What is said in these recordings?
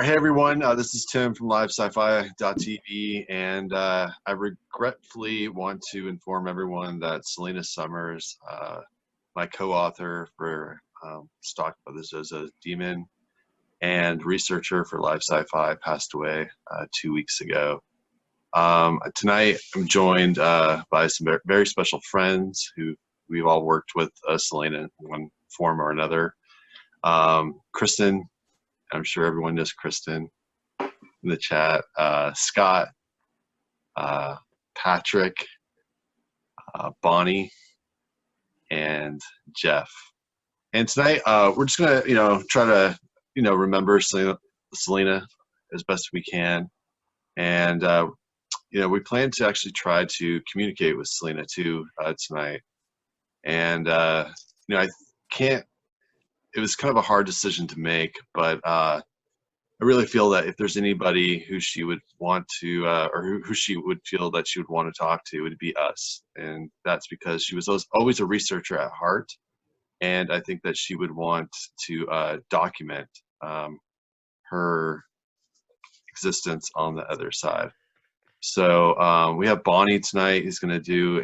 right, hey everyone, this is Tim from LiveSciFi.tv, and I regretfully want to inform everyone that Celina Summers, my co-author for Stalked by the Zozo Demon and researcher for LiveSciFi, passed away 2 weeks ago. Tonight I'm joined by some very special friends who we've all worked with Celina in one form or another. Kristen, I'm sure everyone knows Kristen in the chat, Scott, Patrick, Bonnie, and Jeff. And tonight we're just gonna, try to, remember Celina as best we can. And, we plan to actually try to communicate with Celina too tonight. And, I can't, it was kind of a hard decision to make, but I really feel that if there's anybody who she would want to, or who she would feel that she would want to talk to, it would be us. And that's because she was always a researcher at heart. And I think that she would want to document her existence on the other side. So we have Bonnie tonight who's going to do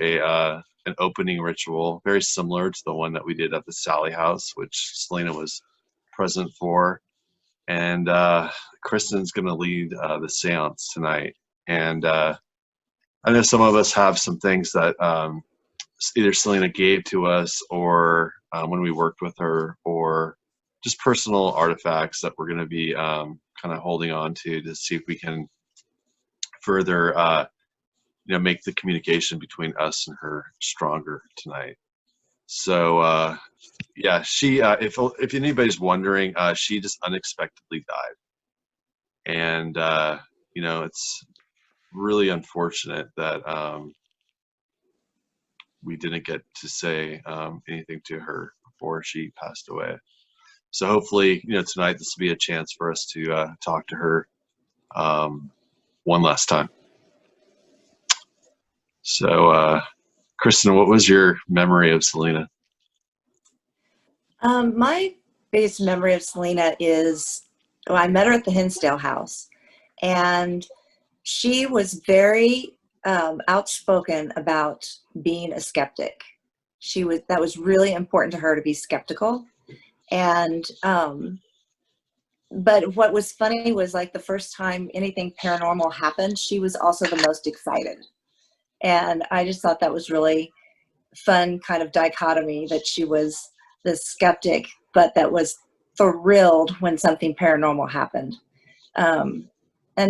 an opening ritual, very similar to the one that we did at the Sally House, which Celina was present for. And Kristen's going to lead the seance tonight. And I know some of us have some things that either Celina gave to us, or when we worked with her, or just personal artifacts that we're going to be kind of holding on to see if we can further make the communication between us and her stronger tonight. So yeah, she if anybody's wondering, she just unexpectedly died. And it's really unfortunate that we didn't get to say anything to her before she passed away. So hopefully, tonight this will be a chance for us to talk to her one last time. So Kristen, what was your memory of Celina? My biggest memory of Celina is, I met her at the Hinsdale House, and she was very outspoken about being a skeptic. That was really important to her, to be skeptical. And but what was funny was, like, the first time anything paranormal happened, she was also the most excited. And I just thought that was really fun kind of dichotomy, that she was the skeptic, but that was thrilled when something paranormal happened. And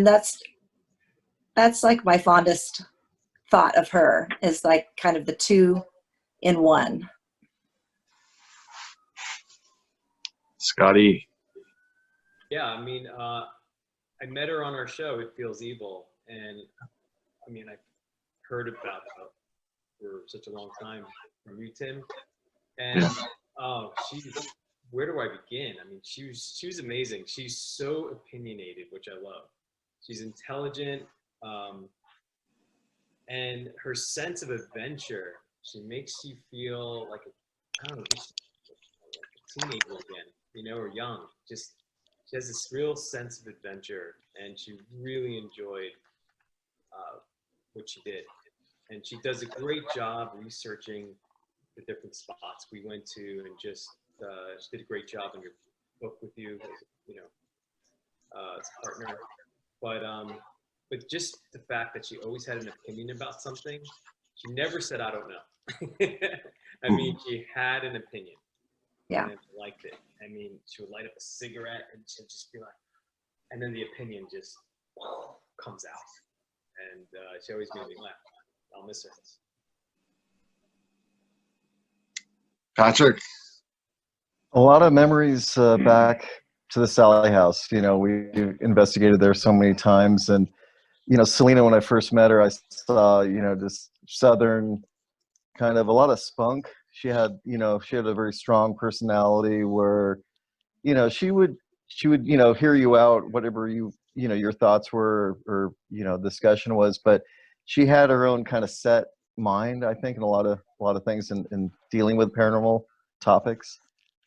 that's like my fondest thought of her, is like kind of the two in one. Scotty. Yeah, I mean, I met her on our show, It Feels Evil. And I mean, I've heard about her for such a long time from you, Tim. And where do I begin? I mean, she was amazing. She's so opinionated, which I love. She's intelligent, and her sense of adventure, she makes you feel like a teenager again, or young. Just, she has this real sense of adventure, and she really enjoyed what she did. And she does a great job researching the different spots we went to, and just she did a great job in your book with you, as a partner. But just the fact that she always had an opinion about something, she never said, "I don't know." I mean, she had an opinion. Yeah. And I liked it. I mean, she would light up a cigarette and she'd just be like, and then the opinion just comes out. And she always made me laugh. I'll miss her. Patrick? A lot of memories back to the Sally House. We investigated there so many times. And, Celina, when I first met her, I saw, this Southern kind of, a lot of spunk. She had a very strong personality where, she would, hear you out, whatever your thoughts were, or, discussion was, but she had her own kind of set mind, I think, in a lot of things in dealing with paranormal topics.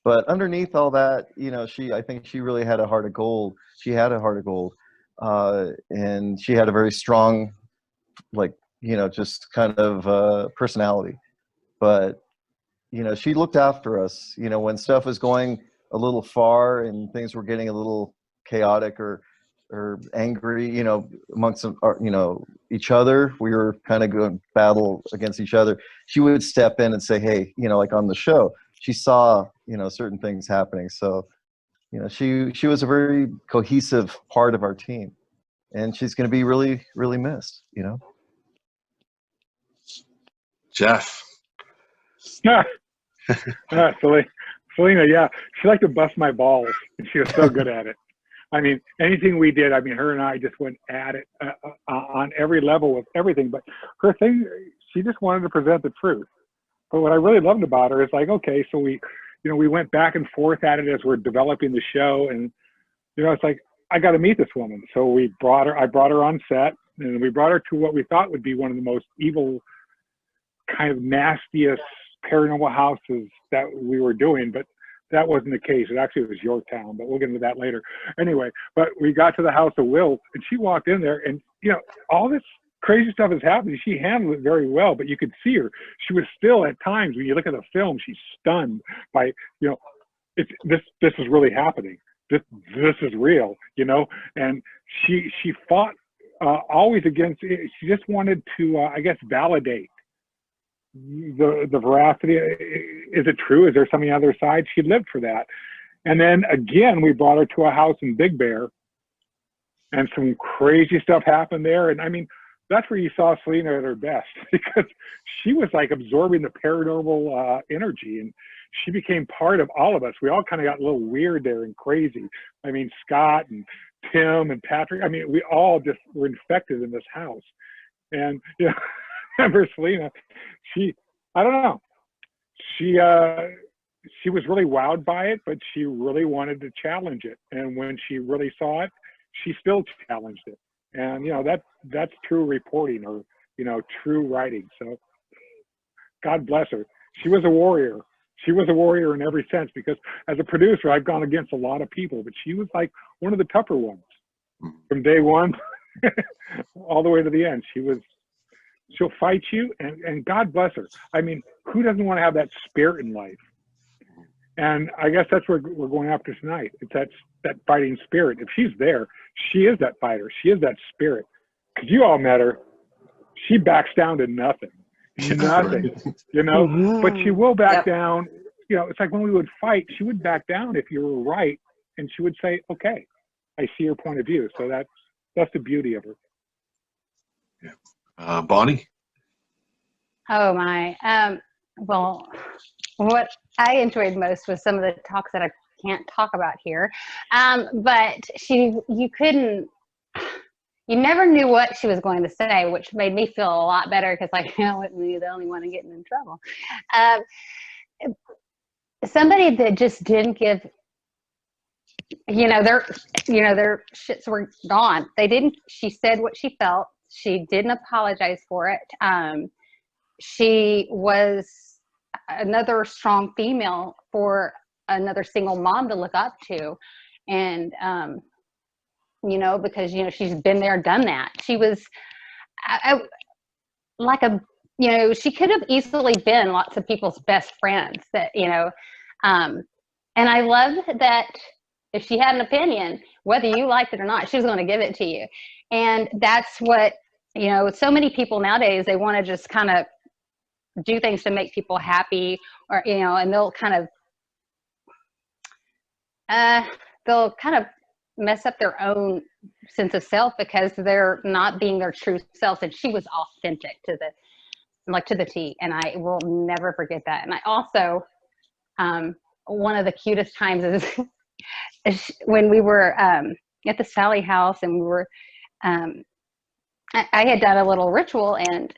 But underneath all that, you know, I think she really had a heart of gold. She had a heart of gold. And she had a very strong, like, you know, just kind of personality. But, you know, she looked after us, you know, when stuff was going a little far and things were getting a little chaotic or angry, you know, amongst, you know, each other. We were kind of going battle against each other. She would step in and say, hey, you know, like on the show, she saw, you know, certain things happening. So, you know, she was a very cohesive part of our team, and she's going to be really, really missed, you know. Jeff. Celina, yeah, she liked to bust my balls, and she was so good at it. I mean, anything we did, I mean, her and I just went at it on every level with everything. But her thing, she just wanted to present the truth. But what I really loved about her is like, okay, so we went back and forth at it as we're developing the show, and you know, it's like, I got to meet this woman. So I brought her on set, and we brought her to what we thought would be one of the most evil, kind of nastiest paranormal houses that we were doing, but that wasn't the case. It actually was Yorktown, but we'll get into that later. Anyway, but we got to the house of Will, and she walked in there, and you know, all this crazy stuff is happening. She handled it very well, but you could see her. She was still at times, when you look at the film, she's stunned by, you know, this is really happening. This is real, you know. And she fought always against it. She just wanted to, I guess, validate the veracity. Is it true? Is there something on the other side? She lived for that. And then again, we brought her to a house in Big Bear, and some crazy stuff happened there. And I mean, that's where you saw Celina at her best, because she was like absorbing the paranormal energy, and she became part of all of us. We all kind of got a little weird there and crazy. I mean, Scott and Tim and Patrick, I mean, we all just were infected in this house. And, you know, remember Celina, I don't know, she was really wowed by it, but she really wanted to challenge it. And when she really saw it, she still challenged it. And, you know, that's true reporting, or, you know, true writing. So God bless her. She was a warrior. She was a warrior in every sense, because as a producer, I've gone against a lot of people, but she was like one of the tougher ones from day one all the way to the end. She'll fight you, and God bless her. I mean, who doesn't want to have that spirit in life? And I guess that's what we're going after tonight. It's that fighting spirit. If she's there, she is that fighter. She is that spirit. Because you all met her. She backs down to nothing. Nothing, you know, but she will back down. You know, it's like when we would fight, she would back down if you were right, and she would say, okay, I see your point of view. So that's the beauty of her. Yeah. Bonnie? Oh my. Well, what I enjoyed most was some of the talks that I can't talk about here. But you never knew what she was going to say, which made me feel a lot better, because like, I wasn't the only one getting in trouble. Somebody that just didn't give, their shits were gone. She said what she felt. She didn't apologize for it. She was another strong female for another single mom to look up to. And, because, she's been there, done that. She was she could have easily been lots of people's best friends and I love that if she had an opinion, whether you liked it or not, she was going to give it to you. And that's what, so many people nowadays, they want to just kind of do things to make people happy, or, and they'll kind of mess up their own sense of self because they're not being their true selves. And she was authentic to the T, and I will never forget that. And I also, one of the cutest times is when we were at the Sally house, and we were, I had done a little ritual, and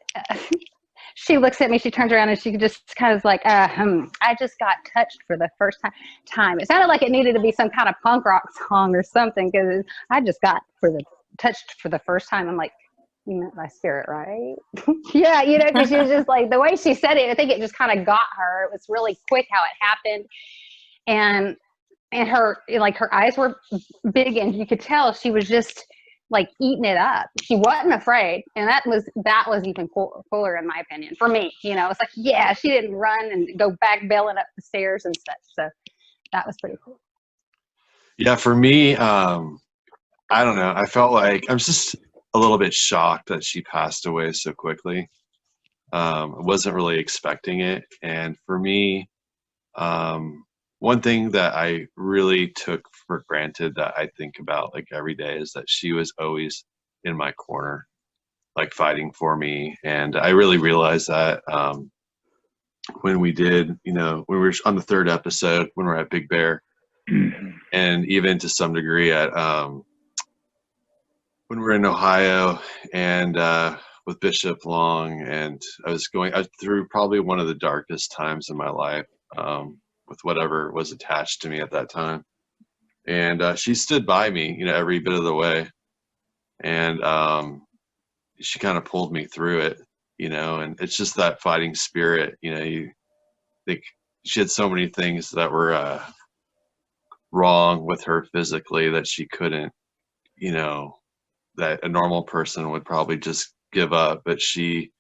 she looks at me, she turns around, and she just kind of like, I just got touched for the first time. It sounded like it needed to be some kind of punk rock song or something, because I just got touched for the first time. I'm like, you meant my spirit, right? Yeah, because she was just like, the way she said it, I think it just kind of got her. It was really quick how it happened. and her, like, her eyes were big, and you could tell she was just like eating it up. She wasn't afraid, and that was even cooler in my opinion, for me. You know, it's like, yeah, she didn't run and go back bailing up the stairs and stuff. So that was pretty cool. Yeah, for me, I don't know. I felt like I was just a little bit shocked that she passed away so quickly. I wasn't really expecting it, and for me, one thing that I really took for granted that I think about like every day is that she was always in my corner, like fighting for me. And I really realized that when we did, you know, when we were on the 3rd episode, when we're at Big Bear, and even to some degree at when we were in Ohio and with Bishop Long, and I was going through probably one of the darkest times in my life. With whatever was attached to me at that time, and she stood by me, you know, every bit of the way, and she kind of pulled me through it, you know. And it's just that fighting spirit, you know. You think she had so many things that were wrong with her physically that she couldn't, you know, that a normal person would probably just give up, but she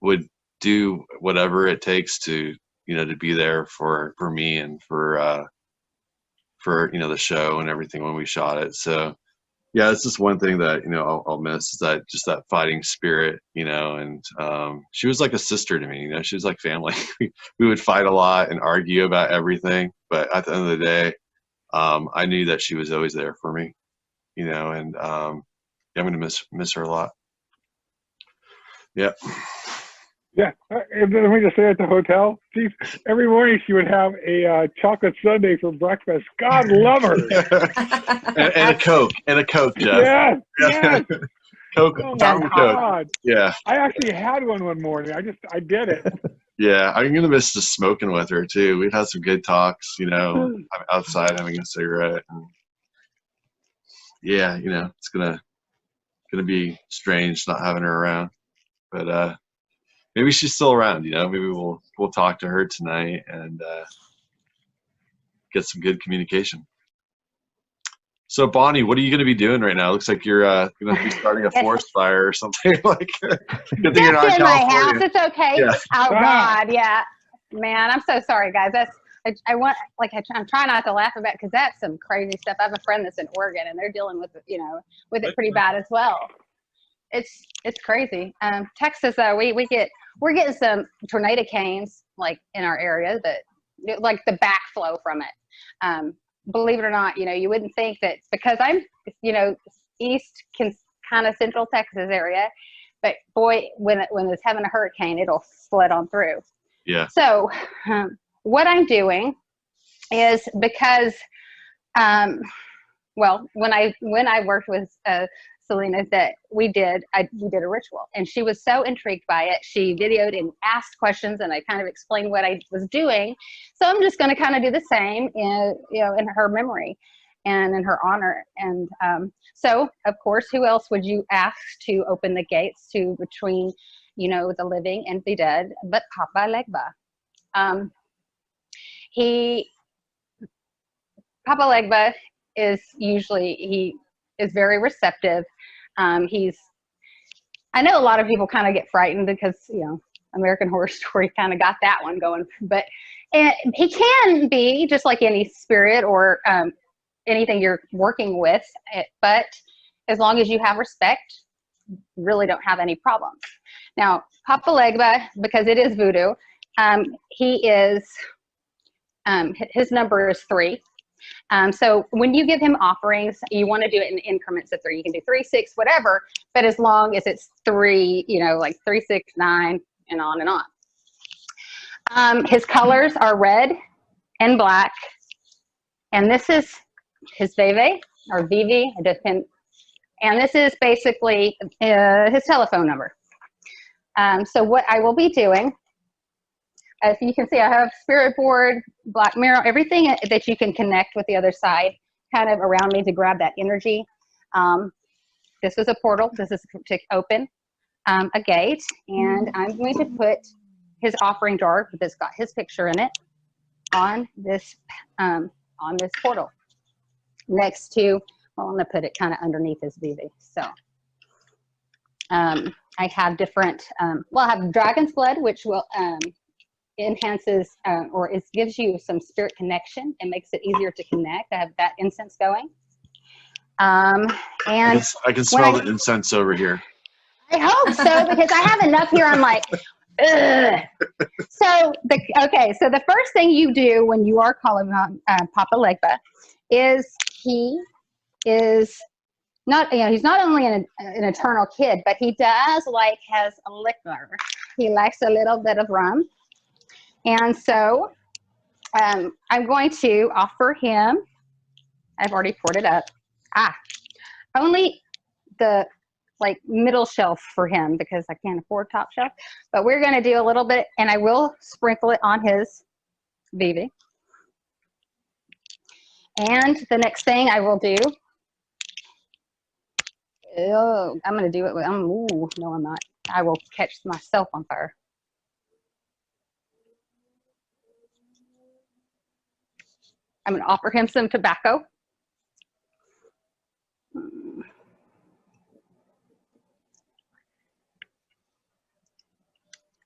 would do whatever it takes to, you know, to be there for me and for you know, the show and everything when we shot it. So yeah, it's just one thing that, you know, I'll miss, is that just that fighting spirit, you know. And she was like a sister to me, you know. She was like family. We would fight a lot and argue about everything, but at the end of the day, I knew that she was always there for me, you know. And yeah, I'm gonna miss her a lot. Yeah. Yeah, and then we just stay at the hotel. Geez, every morning she would have a chocolate sundae for breakfast. God love her. and a Coke, Jeff. Yes. Coke, Oh my Fountain Coke. God. Yeah. I actually had one morning. I did it. Yeah, I'm gonna miss just smoking with her too. We've had some good talks, you know, outside having a cigarette. And yeah, you know, it's gonna be strange not having her around, but maybe she's still around, you know. Maybe we'll talk to her tonight and get some good communication. So Bonnie, what are you going to be doing right now? It looks like you're going to be starting a forest fire or something. Like, good thing you're not in in my house. California. It's okay. Yeah. Oh God, yeah, man, I'm so sorry, guys. I want, like, I'm trying not to laugh about, because that's some crazy stuff. I have a friend that's in Oregon, and they're dealing with, you know, with it pretty bad as well. It's crazy. Texas, though, we're getting some tornado canes, like, in our area, that, like, the backflow from it. Believe it or not, you know, you wouldn't think that, because I'm, you know, east, kind of central Texas area, but boy, when it's having a hurricane, it'll slid on through. Yeah. So what I'm doing is, because, well, when I worked with Celina, that we did a ritual, and she was so intrigued by it. She videoed and asked questions, and I kind of explained what I was doing. So I'm just going to kind of do the same in, you know, in her memory and in her honor. And so, of course, who else would you ask to open the gates to between, you know, the living and the dead, but Papa Legba. Papa Legba is usually, he is very receptive. I know a lot of people kind of get frightened because, you know, American Horror Story kind of got that one going, but he can be just like any spirit or anything you're working with, but as long as you have respect, really don't have any problems. Now, Papa Legba, because it is voodoo, he is, his number is 3. So when you give him offerings, you want to do it in increments of 3. You can do 3, 6, whatever, but as long as it's 3, you know, like 3, 6, 9, and on and on. His colors are red and black, and this is his Veve or Vivi, and this is basically his telephone number. So what I will be doing, as you can see, I have spirit board, black mirror, everything that you can connect with the other side kind of around me to grab that energy. This was a portal. This is to open a gate, and I'm going to put his offering jar that's got his picture in it. on this portal next to, well, I'm going to put it kind of underneath his BV. So I have different, well, I have dragon's blood, which will enhances or it gives you some spirit connection. It makes it easier to connect. I have that incense going. And I can smell the incense over here. I hope so, because I have enough here. I'm like, ugh. So the first thing you do when you are calling on Papa Legba is he is not, you know, he's not only an eternal kid, but he does like his liquor. He likes a little bit of rum. And so I'm going to offer him, I've already poured it up. Only the like middle shelf for him because I can't afford top shelf. But we're going to do a little bit, and I will sprinkle it on his BB. And the next thing I will do, I'm going to do it with, ooh, no, I'm not. I will catch myself on fire. I'm going to offer him some tobacco.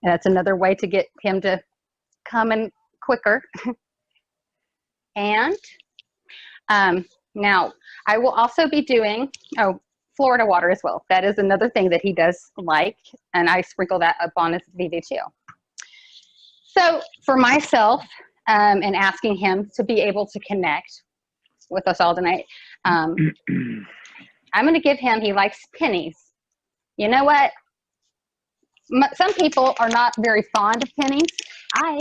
And that's another way to get him to come in quicker. And now I will also be doing, Florida water as well. That is another thing that he does like, and I sprinkle that up on his VV too. So for myself, and asking him to be able to connect with us all tonight, I'm going to give him, he likes pennies. You know what? Some people are not very fond of pennies. I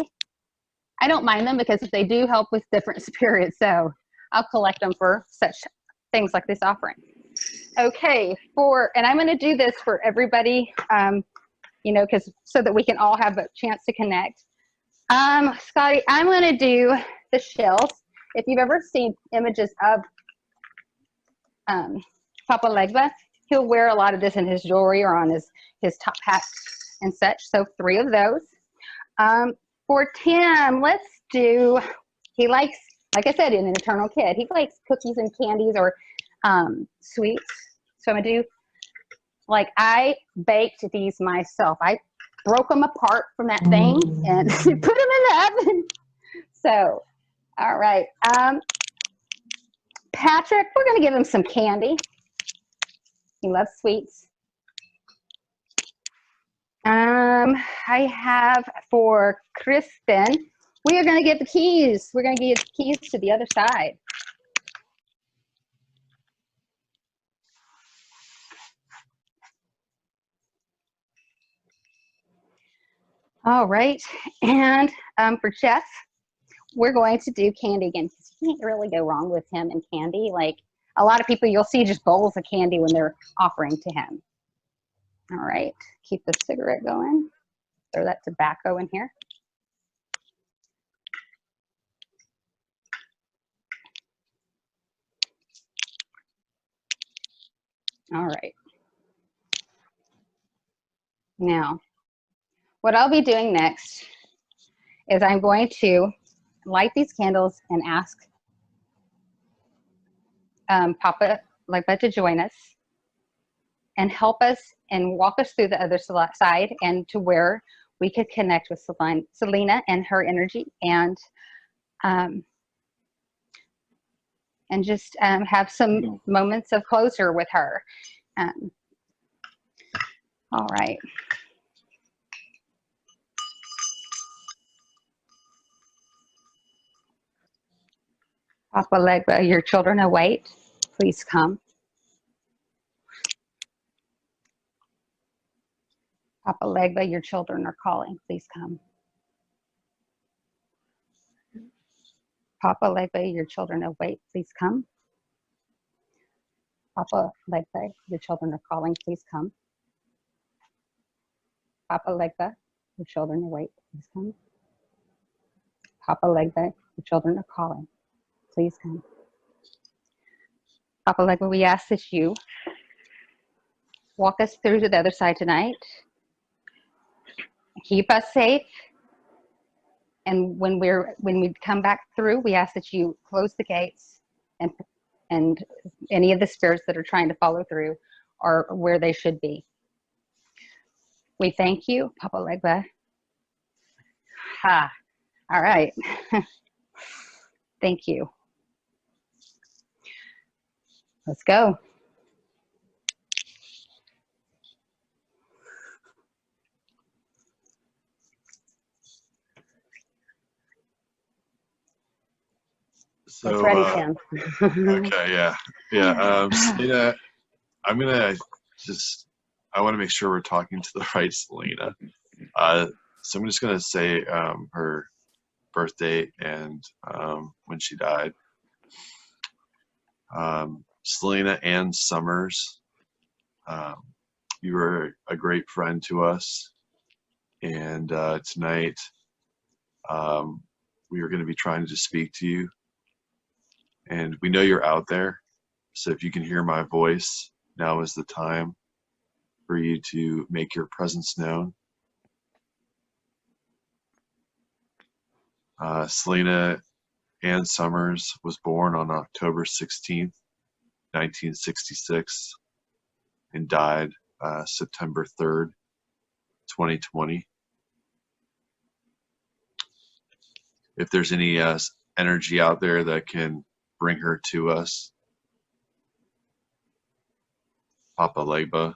don't mind them because they do help with different spirits. So I'll collect them for such things like this offering. Okay, and I'm going to do this for everybody, you know, so that we can all have a chance to connect. Scotty, I'm going to do the shells. If you've ever seen images of Papa Legba, he'll wear a lot of this in his jewelry or on his top hat and such. So 3 of those. For Tim, let's do, he likes, like I said, an eternal kid. He likes cookies and candies or sweets. So I'm going to do, like, I baked these myself. I broke them apart from that thing and put them in the oven. So, all right. Patrick, we're going to give him some candy. He loves sweets. I have for Kristen, we are going to get the keys. We're going to give the keys to the other side. All right, and for Jeff, we're going to do candy again because you can't really go wrong with him and candy. Like a lot of people, you'll see just bowls of candy when they're offering to him. All right, keep the cigarette going. Throw that tobacco in here. All right. Now, what I'll be doing next is I'm going to light these candles and ask Papa Legba to join us and help us and walk us through the other side and to where we could connect with Celina and her energy and just have some moments of closure with her. All right. Papa Legba, your children await. Please come. Papa Legba, your children are calling. Please come. Papa Legba, your children await. Please come. Papa Legba, your children are calling. Please come. Papa Legba, your children await. Please come. Papa Legba, your children are calling. Please come. Papa Legba, we ask that you walk us through to the other side tonight. Keep us safe. And when we come back through, we ask that you close the gates, and any of the spirits that are trying to follow through are where they should be. We thank you, Papa Legba. Ha. All right. Thank you. Let's go. So, It's ready, Tim. okay, yeah. Celina, I'm gonna I want to make sure we're talking to the right Celina. So I'm just gonna say her birth date and when she died. Celina Ann Summers, you were a great friend to us, and tonight we are going to be trying to speak to you, and we know you're out there, so if you can hear my voice, now is the time for you to make your presence known. Celina Ann Summers was born on October 16th, 1966, and died September 3rd, 2020. If there's any energy out there that can bring her to us, Papa Legba,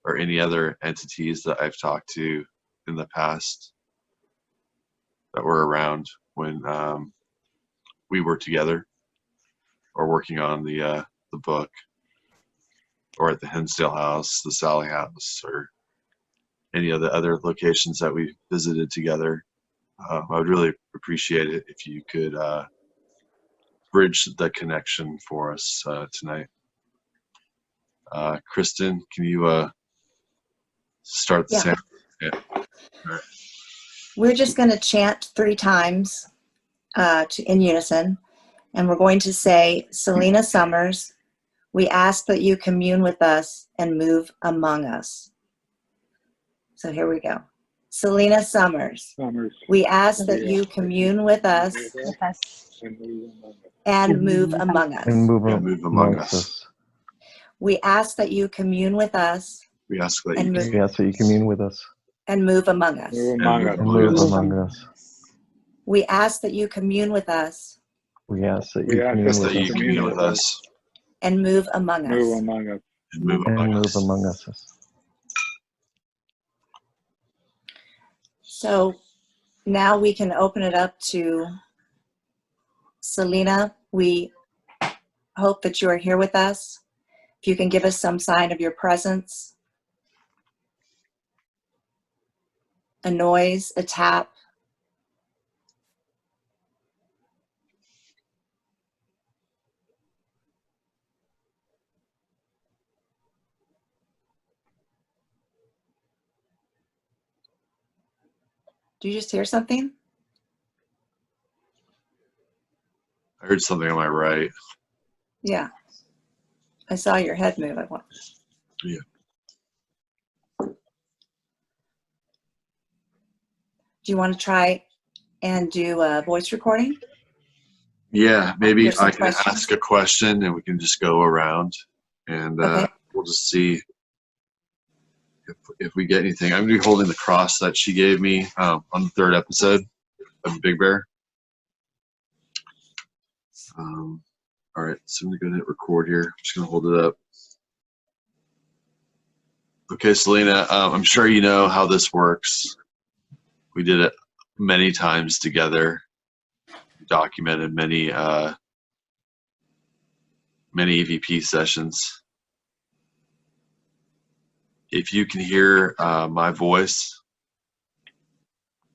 or any other entities that I've talked to in the past that were around when we were together or working on the book, or at the Hinsdale House, the Sally House, or any of the other locations that we visited together. I would really appreciate it if you could bridge the connection for us tonight. Kristen, can you start the sound? Yeah. All right. We're just going to chant 3 times in unison, and we're going to say, Celina Summers, we ask that you commune with us and move among us. So here we go. Celina Summers, we ask that you commune with us and move among us. And move among us. We ask that you commune with us. We ask that you commune with us. And move among us. And move among us. We ask that you commune with us. We ask that you commune with us. And move among us. And move among us. So now we can open it up to Celina. We hope that you are here with us. If you can give us some sign of your presence, a noise, a tap. Do you just hear something? I heard something on my right. Yeah. I saw your head move. Yeah. Do you want to try and do a voice recording? Yeah, maybe Here's some I can questions. ask a question and we can just go around, and Okay. we'll just see if we get anything. I'm going to be holding the cross that she gave me on the 3rd episode of Big Bear. All right, so I'm going to go ahead and hit record here. I'm just going to hold it up. Okay, Celina, I'm sure you know how this works. We did it many times together, documented many EVP sessions. If you can hear my voice,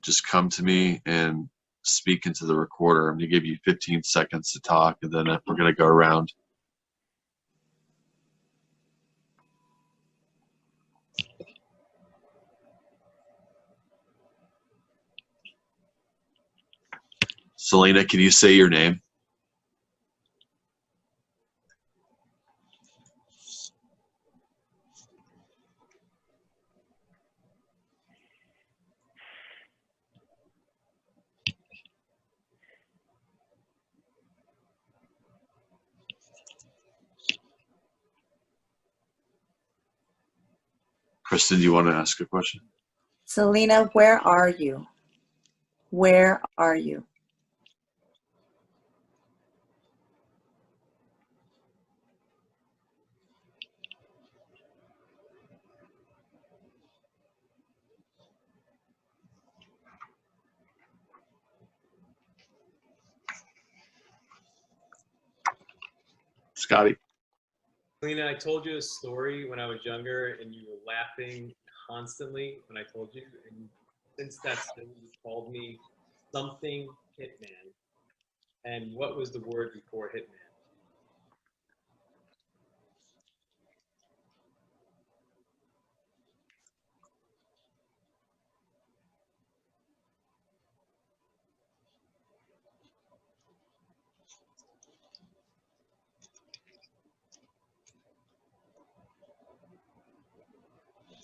just come to me and speak into the recorder. I'm going to give you 15 seconds to talk, and then we're going to go around. Celina, can you say your name? Kristen, do you want to ask a question? Celina, where are you? Where are you? Scotty. Celina, I told you a story when I was younger, and you were laughing constantly when I told you. And since that story, you called me something Hitman. And what was the word before Hitman?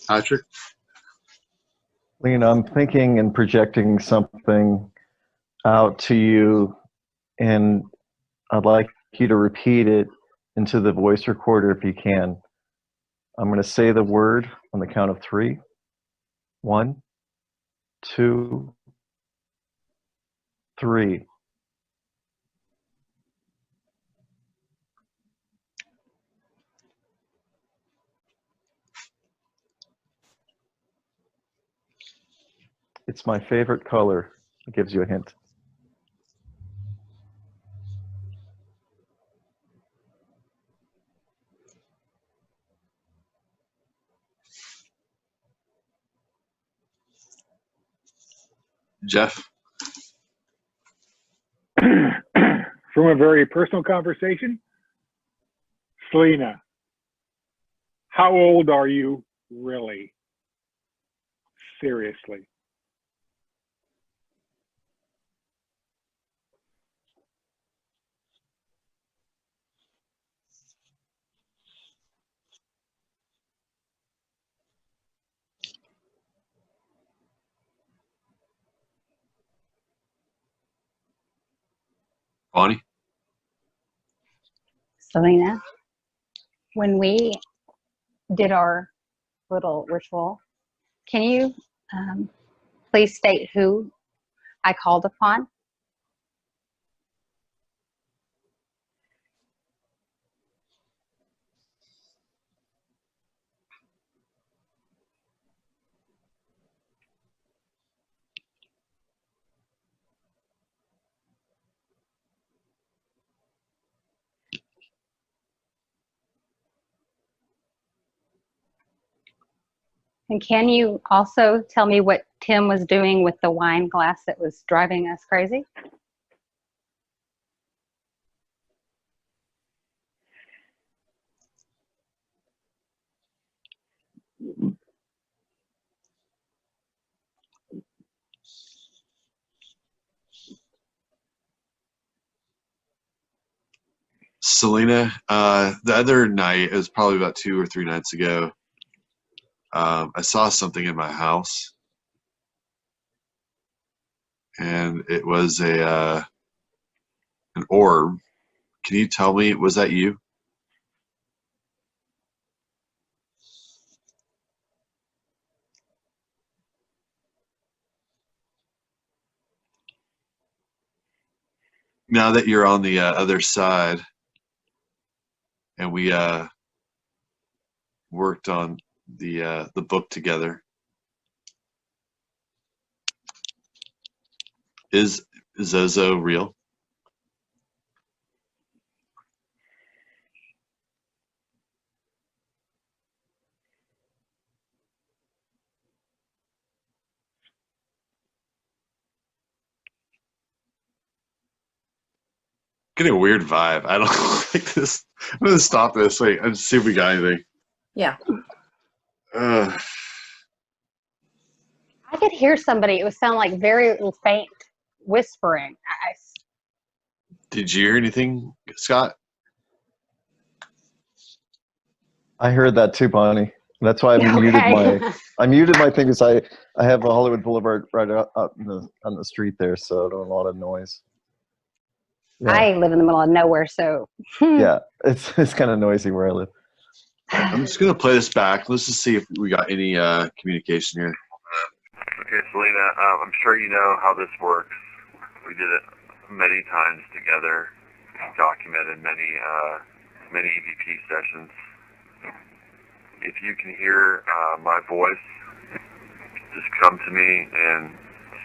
Patrick. Lena, I'm thinking and projecting something out to you, and I'd like you to repeat it into the voice recorder if you can. I'm going to say the word on the count of 3. 1, 2, 3. It's my favorite color. It gives you a hint. Jeff. From a very personal conversation, Celina, how old are you really? Seriously. Bonnie. Celina, when we did our little ritual, can you please state who I called upon? And can you also tell me what Tim was doing with the wine glass that was driving us crazy? Celina, the other night, it was probably about 2 or 3 nights ago, I saw something in my house, and it was an orb. Can you tell me, was that you? Now that you're on the other side, and we worked on the book together, is Zozo real? Getting a weird vibe. I don't like this. I'm gonna stop this. Wait, let's see if we got anything. Yeah. Uh, I could hear somebody. It would sound like very faint whispering. did you hear anything, Scott? I heard that too, Bonnie. That's why I Okay. muted my thing because I have a Hollywood Boulevard right up on the street there, so I don't want a lot of noise. Yeah. I live in the middle of nowhere, so Yeah, it's kind of noisy where I live. I'm just gonna play this back. Let's just see if we got any communication here. Okay, Celina, I'm sure you know how this works. We did it many times together, documented many EVP sessions. If you can hear my voice, just come to me and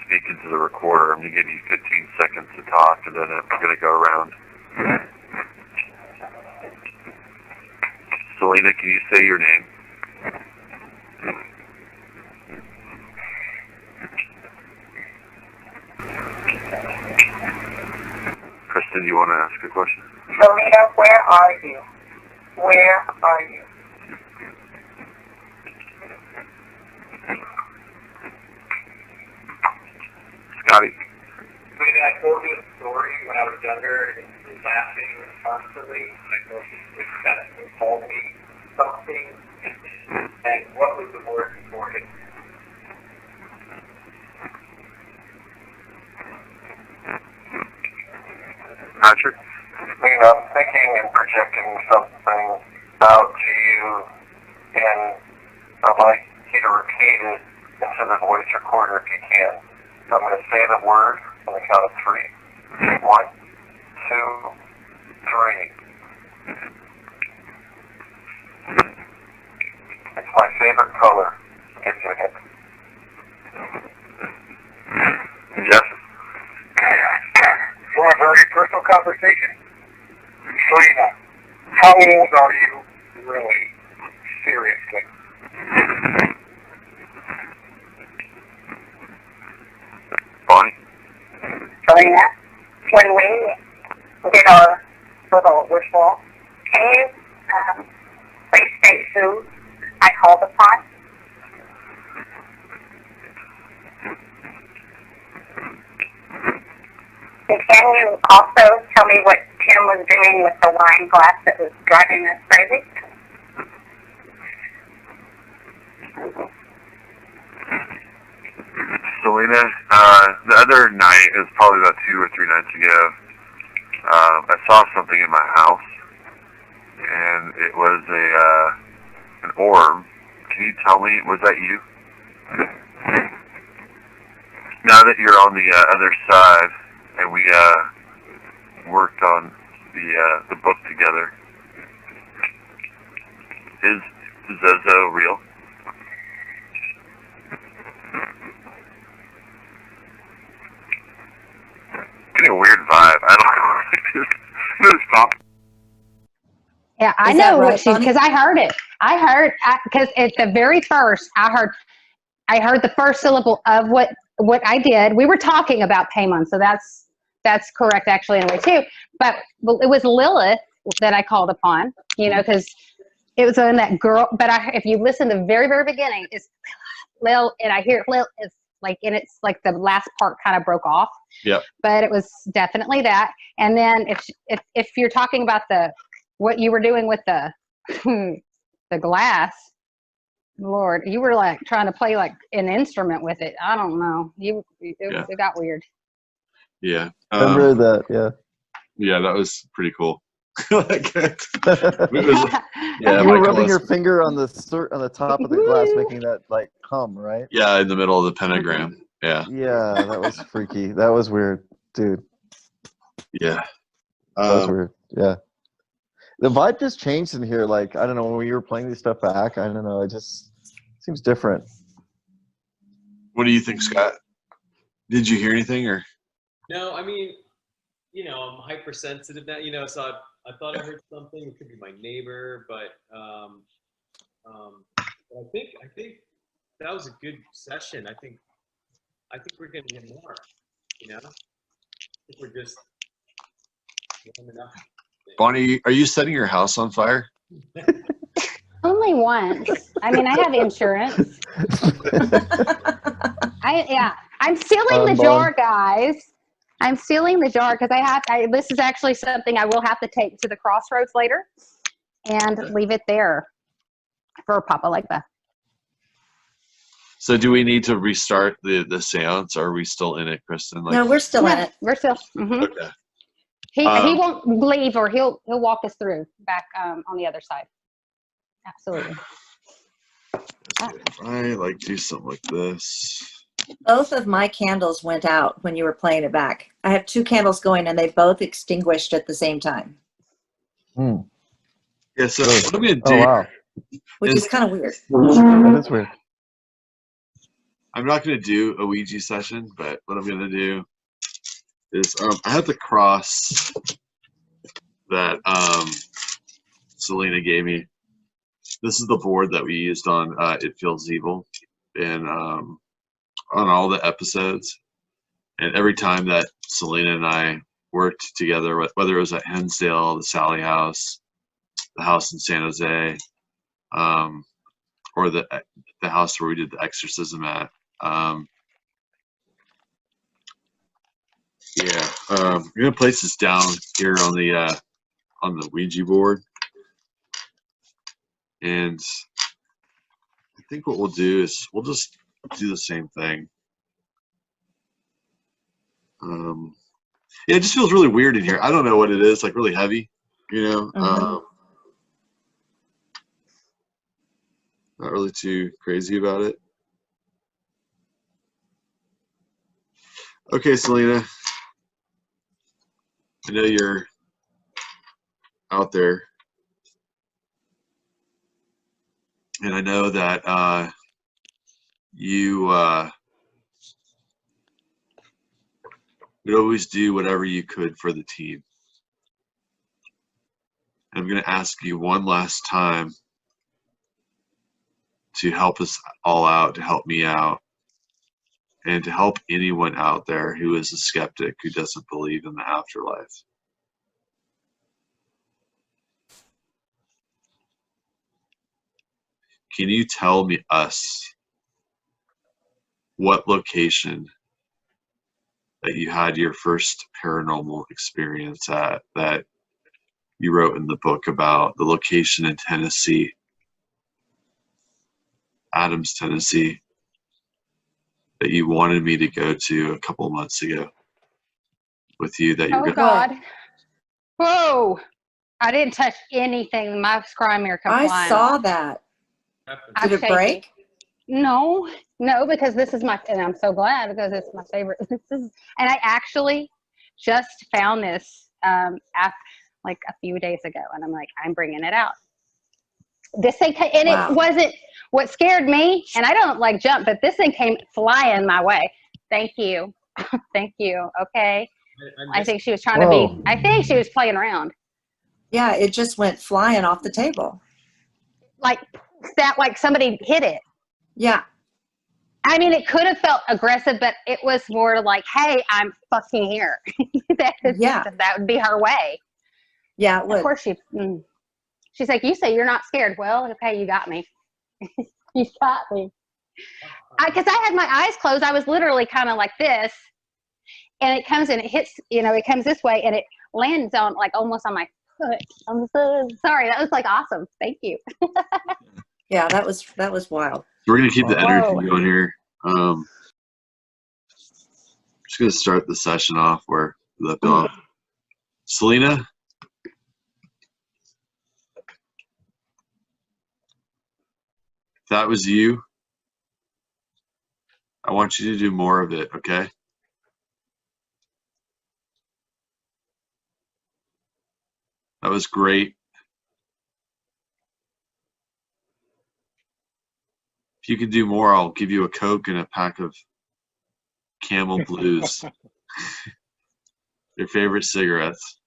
speak into the recorder. I'm going to give you 15 seconds to talk, and then we're going to go around. Celina, can you say your name? Kristen, do you want to ask a question? Celina, where are you? Where are you? Scotty. Celina, I told you a story when I was younger and you were laughing constantly. I told you that you told me something, and what was the word for it? Patrick? Celina, I'm thinking and projecting something out to you, and I'd like you to repeat it into the voice recorder if you can. I'm going to say the word on the count of 3. 1, 2, 3. It's my favorite color. Give you a hint. Jeff? For a very personal conversation. Celina, how old are you, really? Seriously. Bonnie? Celina, when we did our little ritual, can you please state who I called upon? And can you also tell me what Tim was doing with the wine glass that was driving us crazy? Celina, the other night, it was probably about 2 or 3 nights ago, I saw something in my house, and it was an orb. Can you tell me, was that you? Now that you're on the other side, and we worked on the book together, is Zozo real? Getting a weird vibe. I don't know. Just stop. Yeah, I Is that know right, what she, Bonnie? because I heard it. Because at the very first, I heard the first syllable of what I did. We were talking about Paimon, so that's correct actually in a way too. But it was Lilith that I called upon, because it was in that girl. But if you listen to the very, very beginning, it's Lil, and I hear Lil is like, and it's like the last part kind of broke off. Yep. But it was definitely that. And then if you're talking about what you were doing with the the glass, Lord, you were like trying to play like an instrument with it. I don't know. It got weird. Yeah. Remember that? Yeah. Yeah, that was pretty cool. Like, it was, yeah, You were Michael rubbing your was- finger on the top of the glass, making that like hum, right? yeah, in the middle of the pentagram. Yeah. Yeah, that was freaky. That was weird, dude. Yeah. That was weird. Yeah. The vibe just changed in here. Like, I don't know, when you were playing these stuff back, I don't know, it just seems different. What do you think, Scott? Did you hear anything or? No, I mean, I'm hypersensitive now, so I thought I heard something. It could be my neighbor, but I think that was a good session. I think we're gonna get more. I think we're just warming up. Bonnie, are you setting your house on fire? Only once. I mean, I have insurance. I'm sealing the jar, guys. I'm sealing the jar because this is actually something I will have to take to the crossroads later and leave it there for Papa like that. So do we need to restart the seance? Or are we still in it, Kristen? No, we're still in it. We're still. Mm-hmm. Okay. He won't leave, or he'll walk us through back on the other side. Absolutely. If I like do something like this. Both of my candles went out when you were playing it back. I have 2 candles going and they both extinguished at the same time. Yeah, so what I'm gonna do, Oh wow, Which is kind of weird. that is weird. I'm not gonna do a Ouija session, but what I'm gonna do is I have the cross that Celina gave me. This is the board that we used on It Feels Evil and on all the episodes. And every time that Celina and I worked together, whether it was at Hensdale, the Sally House, the house in San Jose, or the house where we did the exorcism at. I'm gonna place this down here on the Ouija board, and I think what we'll do is we'll just do the same thing. Yeah, it just feels really weird in here. I don't know what it is, like really heavy, you know. Not really too crazy about it. Okay, Celina, I know you're out there, and I know that you would always do whatever you could for the team. I'm going to ask you one last time to help us all out, to help me out, and to help anyone out there who is a skeptic, who doesn't believe in the afterlife. Can you tell us what location that you had your first paranormal experience at, that you wrote in the book about, the location in Tennessee, Adams, Tennessee, that you wanted me to go to a couple of months ago with you, that you're Oh God. Whoa. I didn't touch anything. My scry mirror come I flying saw off. that. I'm Did it shaking. break? No, because this is and I'm so glad because it's my favorite. And I actually just found this like a few days ago, and I'm like, I'm bringing it out. This thing, and Wow. it wasn't what scared me, and I don't like jump, but this thing came flying my way. Thank you. Thank you. Okay. I think she was trying to be, I think she was playing around. Yeah, it just went flying off the table. Like that, like somebody hit it. Yeah. I mean, it could have felt aggressive, but it was more like, hey, I'm fucking here. that would be her way. Yeah, it would. Of course she's like, you say you're not scared. Well, okay, you got me. You got me. Because I had my eyes closed. I was literally kind of like this. And it comes and it hits, it comes this way and it lands on like almost on my foot. I'm so sorry. That was like awesome. Thank you. Yeah, that was wild. We're going to keep the energy going here. Just going to start the session off where we left off. Celina? If that was you, I want you to do more of it, okay? That was great. If you can do more, I'll give you a Coke and a pack of Camel Blues. Your favorite cigarettes.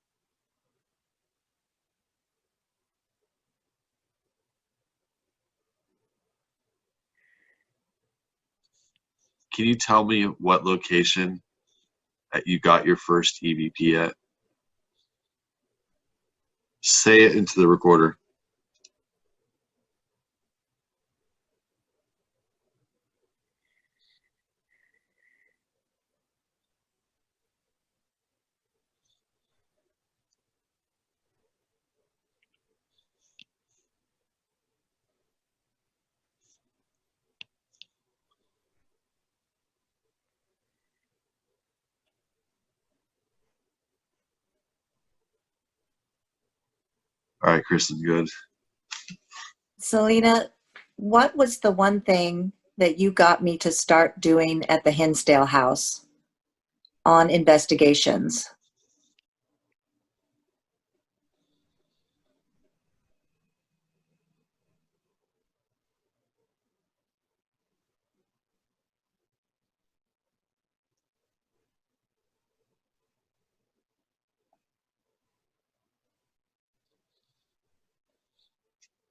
Can you tell me what location that you got your first EVP at? Say it into the recorder. All right, Kristen, good. Celina, what was the one thing that you got me to start doing at the Hinsdale house on investigations?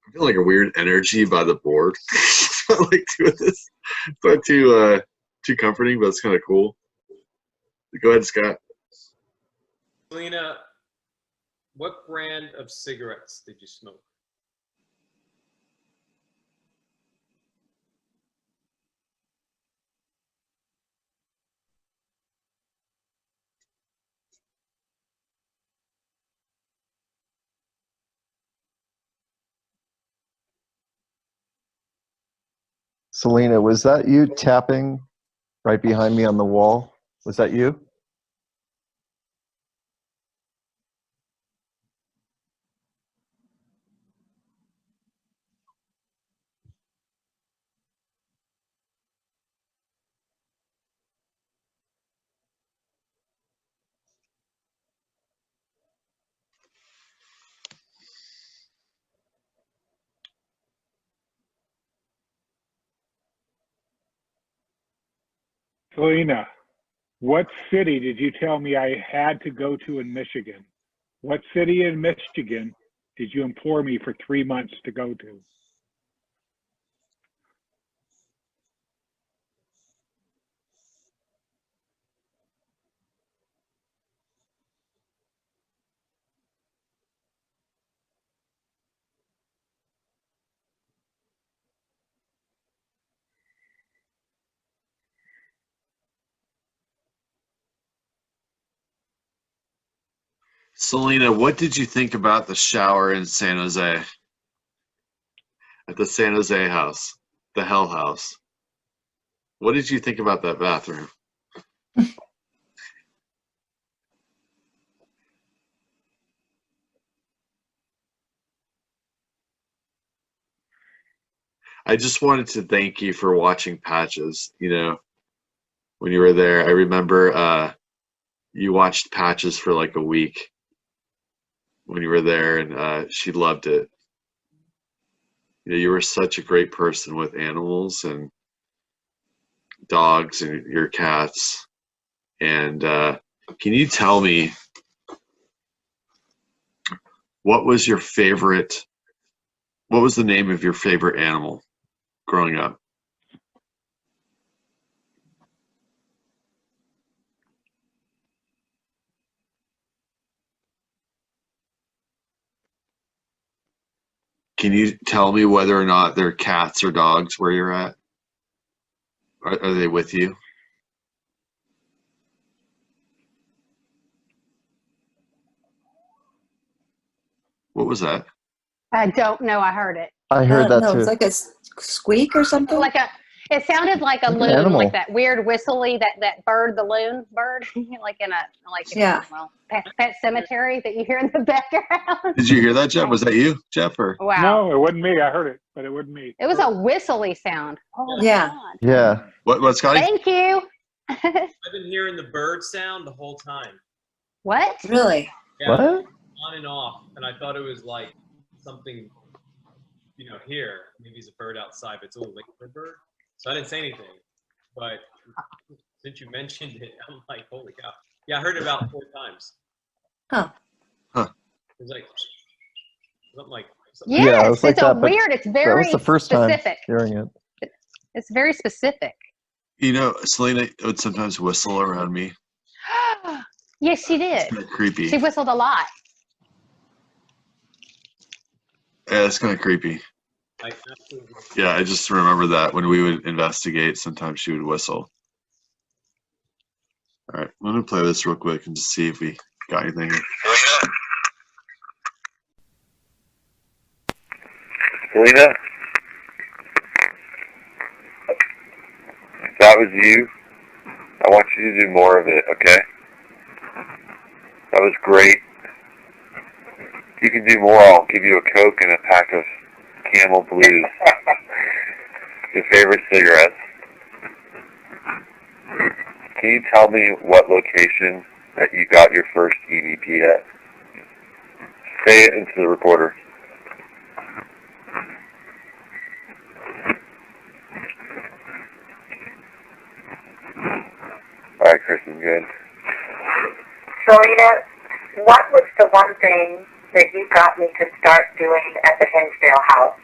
I feel like a weird energy by the board. I like doing this. It's not too comforting, but it's kind of cool. Go ahead, Scott. Celina, what brand of cigarettes did you smoke? Celina, was that you tapping right behind me on the wall? Was that you? Celina, what city did you tell me I had to go to in Michigan? What city in Michigan did you implore me for 3 months to go to? Celina, what did you think about the shower in San Jose? At the San Jose house, the Hell House. What did you think about that bathroom? I just wanted to thank you for watching Patches. You know, when you were there, I remember you watched Patches for like a week when you were there, and she loved it. You know, you were such a great person with animals and dogs and your cats. And can you tell me what was your favorite? What was the name of your favorite animal growing up? Can you tell me whether or not they're cats or dogs where you're at? Are they with you? What was that? I don't know. I heard it. I heard that No, it too. was like a squeak or something. It sounded like a Like an loon, animal. like that weird whistly, that bird, the loon bird, like in Yeah. pet cemetery that you hear in the background. Did you hear that, Jeff? Was that you, Jeff? Or Wow. No, it wasn't me. I heard it, but it wasn't me. It was a whistly sound. Oh my Yeah. God. Yeah. what, Scotty? Thank you. I've been hearing the bird sound the whole time. What? Really? Yeah, What? on and off, and I thought it was like something, you know, here. Maybe it's a bird outside, but it's a little late for a bird. So I didn't say anything. But since you mentioned it, I'm like, holy cow. Yeah, I heard it about 4 times. Huh. Huh. It was like something like. Yes, Yeah, it was like it's that, but weird. It's That very was the first specific. time hearing it. It's very specific. You know, Celina would sometimes whistle around me. Yes, she did. It's kind of creepy. She whistled a lot. Yeah, it's kind of creepy. I absolutely. Yeah, I just remember that when we would investigate, sometimes she would whistle. All right, I'm gonna play this real quick and just see if we got anything. Celina, if that was you, I want you to do more of it, okay? That was great. If you can do more, I'll give you a Coke and a pack of Camel Blues. Your favorite cigarettes. Can you tell me what location that you got your first EVP at? Say it into the recorder. All right, Kristen, good. Celina, what was the one thing that you got me to start doing at the Hinsdale house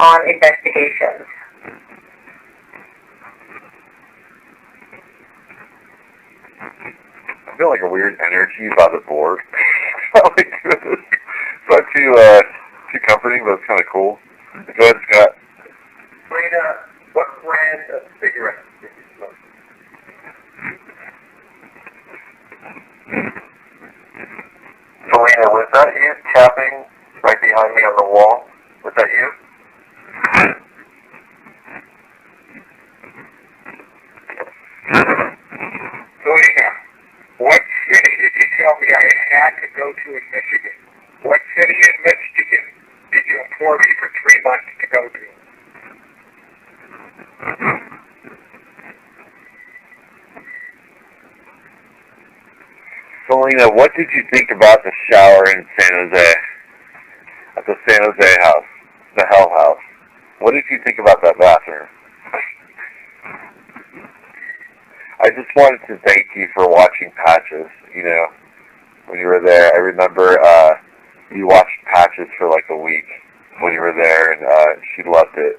on investigations? I feel like a weird energy about the board. Like, it's not too comforting, but it's kind of cool. Go ahead, Scott. Celina, what brand of cigarettes did you smoke? Celina, was that you tapping right behind me on the wall? Was that you? Celina, what city did you tell me I had to go to in Michigan? What city in Michigan did you implore me for 3 months to go to? Celina, what did you think about the shower in San Jose? At the San Jose house? The Hell House. What did you think about that bathroom? I just wanted to thank you for watching Patches, you know, when you were there. I remember you watched Patches for like a week when you were there, and she loved it.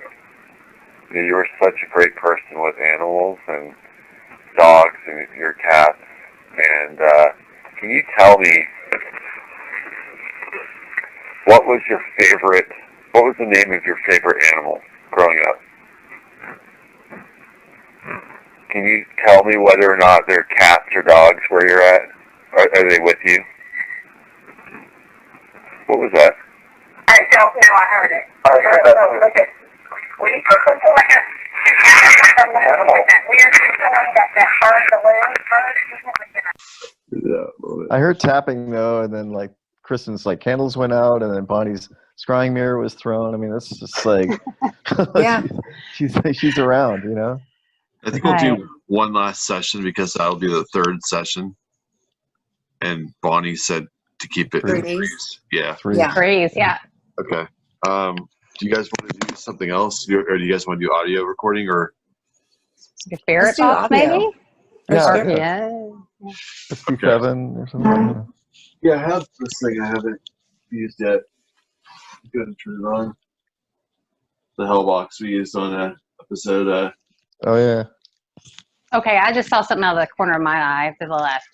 You know, you were such a great person with animals and dogs and your cats. And can you tell me what was the name of your favorite animal growing up? Can you tell me whether or not they're cats or dogs where you're at? Are they with you? What was that? I don't know, I heard it. Okay. When you put the that weird that hard balloon I heard tapping though, and then like Kristen's like candles went out, and then Bonnie's scrying mirror was thrown. I mean, that's just like, Yeah. she's around, you know. I think we'll do one last session because that'll be the third session. And Bonnie said to keep it in threes. Yeah. Yeah. Freeze, yeah. Okay. Do you guys want to do something else? Or do you guys want to do audio recording or? Your spirit Let's do box, audio. maybe? Yeah, Or, Sure. yeah. 57 or something. Yeah, I have this thing I haven't used yet. Go ahead and turn it on. The hell box we used on episode. Oh yeah. Okay, I just saw something out of the corner of my eye to the left.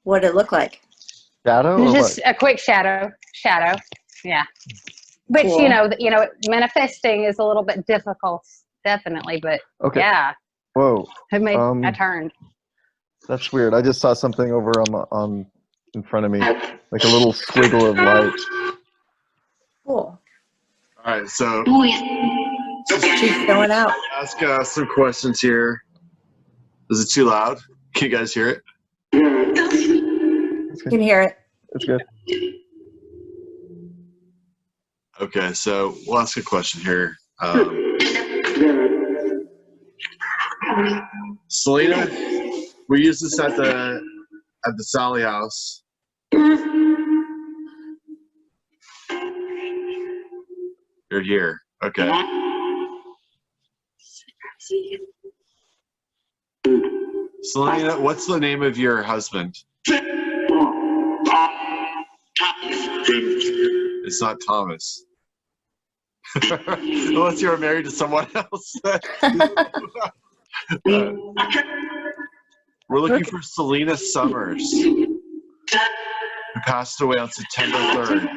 What did it look like? Shadow It was or just a quick shadow. Yeah. Which, Cool. you know, manifesting is a little bit difficult, definitely, but what? Okay. yeah, Whoa. it made I turned. That's weird. I just saw something over on in front of me, like a little squiggle of light. Cool. All right, so She's going out. ask some questions here. Is it too loud? Can you guys hear it? You can hear it. It's good. Okay, so we'll ask a question here. Celina, we use this at the Sally house. You're here. Okay. Celina, what's the name of your husband? It's not Thomas. Unless you were married to someone else. We're looking for Celina Summers, who passed away on September 3rd.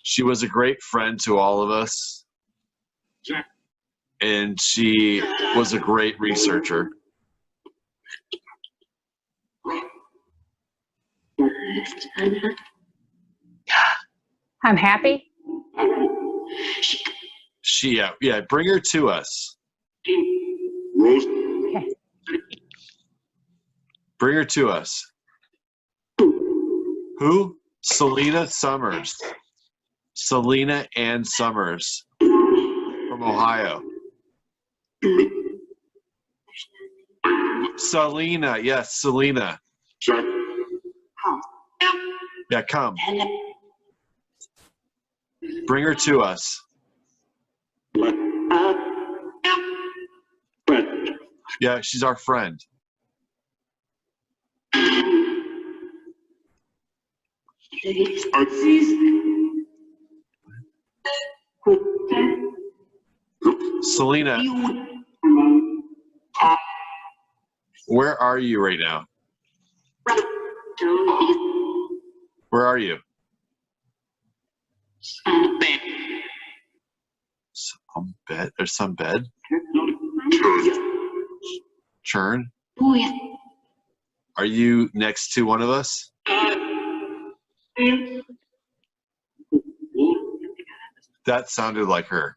She was a great friend to all of us, and she was a great researcher. I'm happy. Yeah, bring her to us. Okay. Bring her to us. Who? Celina Summers. Celina Ann Summers from Ohio. Celina, yes, Celina. Yeah, come. Bring her to us. Yeah, she's our friend. Celina, where are you right now? Where are you? Some bed? There's some bed? Churn? Are you next to one of us? That sounded like her.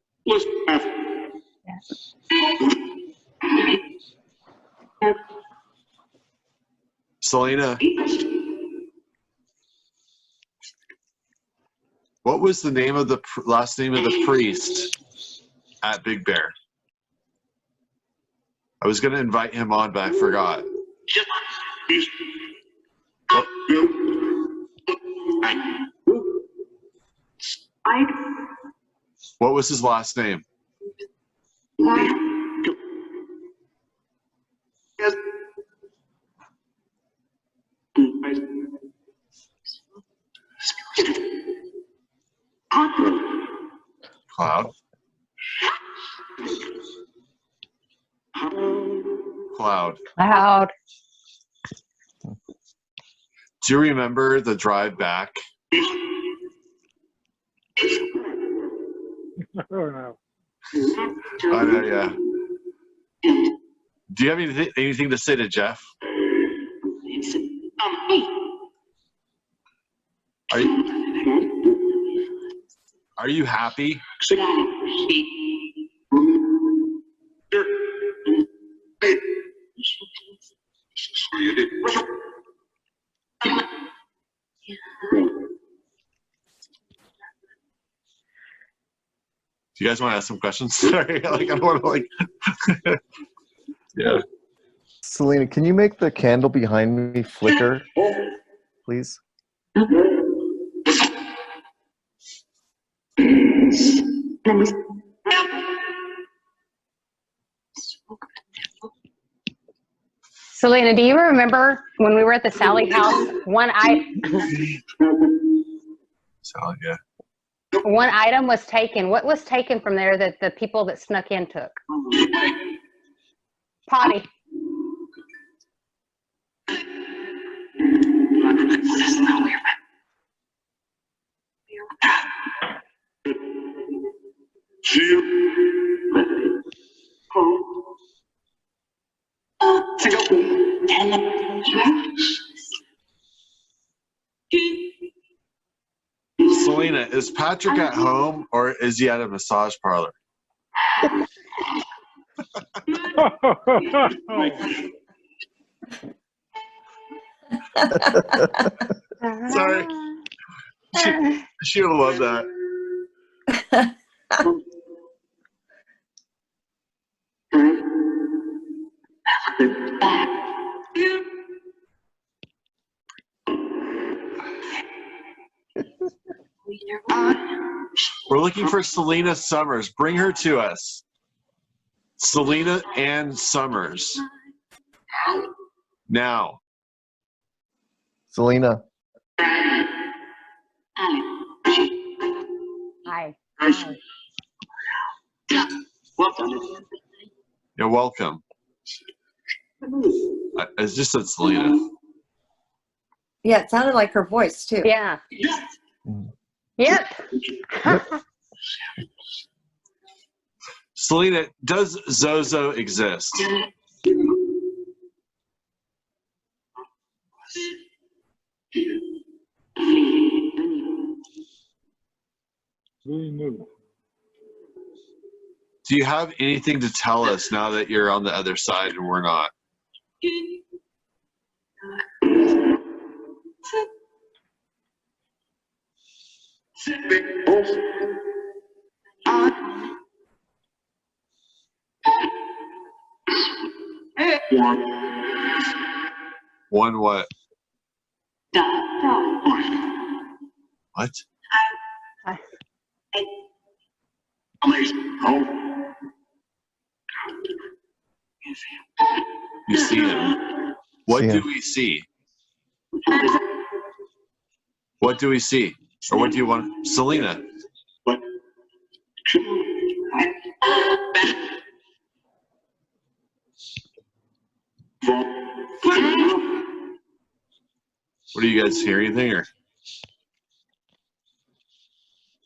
Celina, what was the name of the last name of the priest at Big Bear? I was going to invite him on, but I forgot. What was his last name? Cloud. Cloud. Loud. Do you remember the drive back? Oh no. I know, yeah. Do you have anything to say to Jeff? Are you happy? Do you guys want to ask some questions? Sorry, like I don't want to like. Yeah. Celina, can you make the candle behind me flicker, please? Celina, do you remember when we were at the Sally house? One item was taken. What was taken from there that the people that snuck in took? Potty. Celina, is Patrick at home or is he at a massage parlor? Sorry. She would love that. We're looking for Celina Summers. Bring her to us. Celina Ann Summers. Now. Celina. Hi. You're welcome. I just said Celina. Yeah, it sounded like her voice too. Yeah. Yep. Celina, does Zozo exist? Really new. Do you have anything to tell us now that you're on the other side and we're not? One what? What? You see him. What See do him. we see? What do we see? Or what do you want? Celina. What do you guys hear anything or?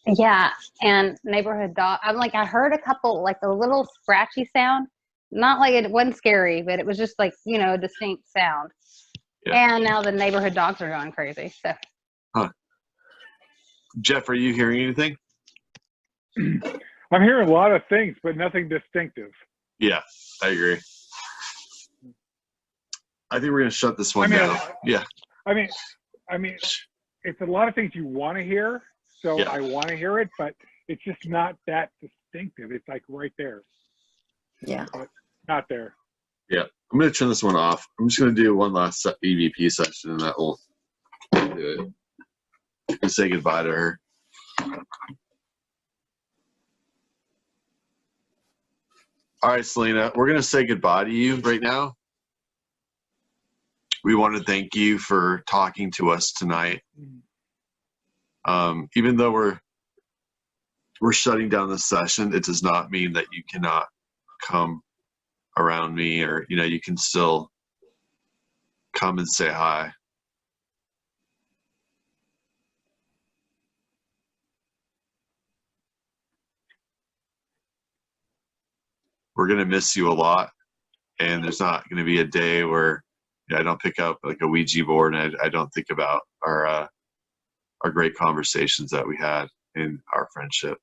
Yeah, and neighborhood dog. I'm like, I heard a couple, like a little scratchy sound. Not like it wasn't scary, but it was just like, you know, a distinct sound. Yeah. And now the neighborhood dogs are going crazy. So. Huh. Jeff, are you hearing anything? I'm hearing a lot of things, but nothing distinctive. Yeah, I agree. I think we're gonna shut this one I mean, down. Yeah. I mean, it's a lot of things you want to hear, so Yeah. I want to hear it, but it's just not that distinctive. It's like right there, Yeah. but not there. Yeah. I'm gonna turn this one off. I'm just gonna do one last EVP session, and that will do it. And say goodbye to her. All right, Celina, we're gonna say goodbye to you right now. We want to thank you for talking to us tonight. Even though we're shutting down this session, it does not mean that you cannot come around me, or you can still come and say hi. We're gonna miss you a lot, and there's not gonna be a day where I don't pick up like a Ouija board and I don't think about our great conversations that we had in our friendship.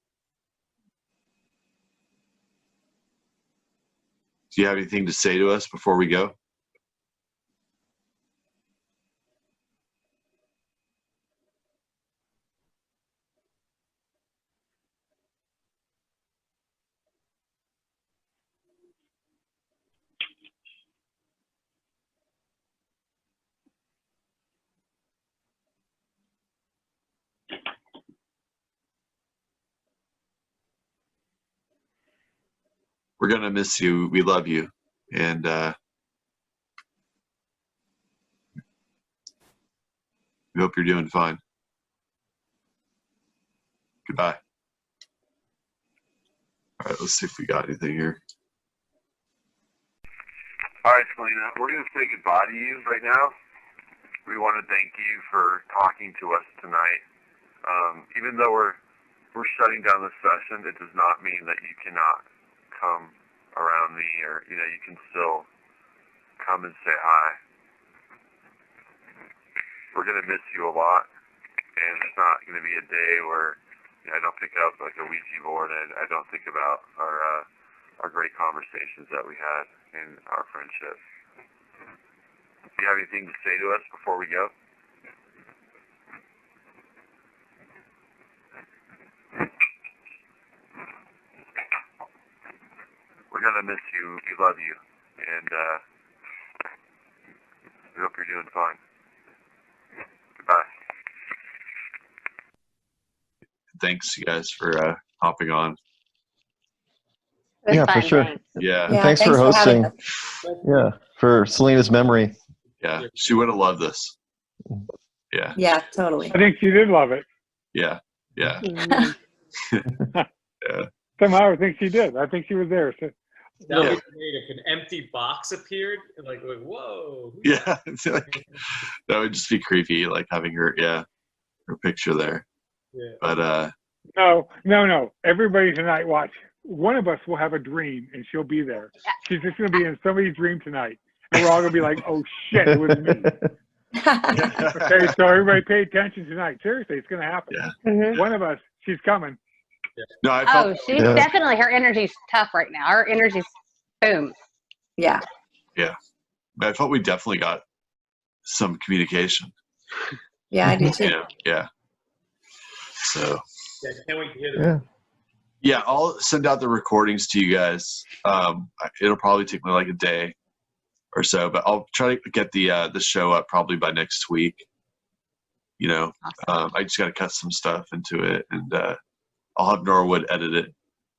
Do you have anything to say to us before we go? We're gonna miss you. We love you, and we hope you're doing fine. Goodbye. All right, let's see if we got anything here. All right, Celina, we're going to say goodbye to you right now. We want to thank you for talking to us tonight. Even though we're shutting down the session, it does not mean that you cannot come around me, or you can still come and say hi. We're going to miss you a lot, and it's not going to be a day where I don't pick up like a Ouija board and I don't think about our great conversations that we had in our friendship. Do you have anything to say to us before we go? We're going to miss you. We love you. And we hope you're doing fine. Goodbye. Thanks, you guys, for hopping on. It was Yeah, fun, for sure. thanks. Yeah, And thanks for having hosting. us. Yeah, for Celina's memory. yeah. She would have loved this. Yeah, Yeah, totally. I think she did love it. yeah, yeah. Somehow I think she did. I think she was there. So, That would Yeah. be great if an empty box appeared and like whoa. who's Yeah, it's like, that would just be creepy, like having her picture there. Yeah. But no. Everybody tonight, watch. One of us will have a dream, and she'll be there. She's just going to be in somebody's dream tonight, and we're all going to be like, "Oh shit, it was me." Okay, so everybody pay attention tonight. Seriously, it's going to happen. Yeah. Mhm. One of us, she's coming. no, I Oh, felt she's definitely, her energy's tough right now. Her energy's boom. Yeah. I felt we definitely got some communication. Yeah, I do too. Yeah. So Yeah, can't wait to hear Yeah. yeah, I'll send out the recordings to you guys. It'll probably take me like a day or so, but I'll try to get the show up probably by next week. You know, Awesome. I just got to cut some stuff into it, and I'll have Norwood edit it.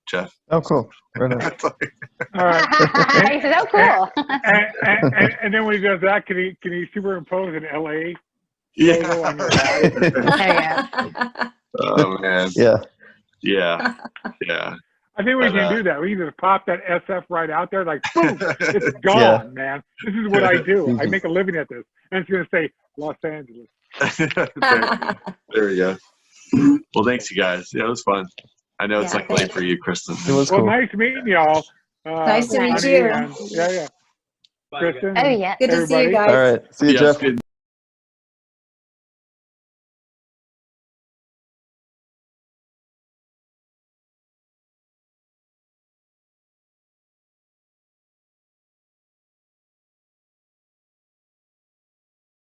Jeff. Oh, cool. Right on. All right. He's so cool. And then when he does that, can he superimpose an LA Yeah. logo on your back? Yeah. Oh man. Yeah. Yeah. Yeah. I think we But, can do that. We can just pop that SF right out there, like boom, it's gone, Yeah. man. This is what I do. I make a living at this, and it's gonna say Los Angeles. there we go. Well, thanks you guys. Yeah, it was fun. I know it's Yeah, like late for you, Kristen. It was Well, cool. nice meeting y'all. Nice to meet Bonnie you. and- yeah. Bye, guys. Kristen. Oh, and yeah. Good to see you everybody. guys. All right. See you, Yeah, it's Jeff. good.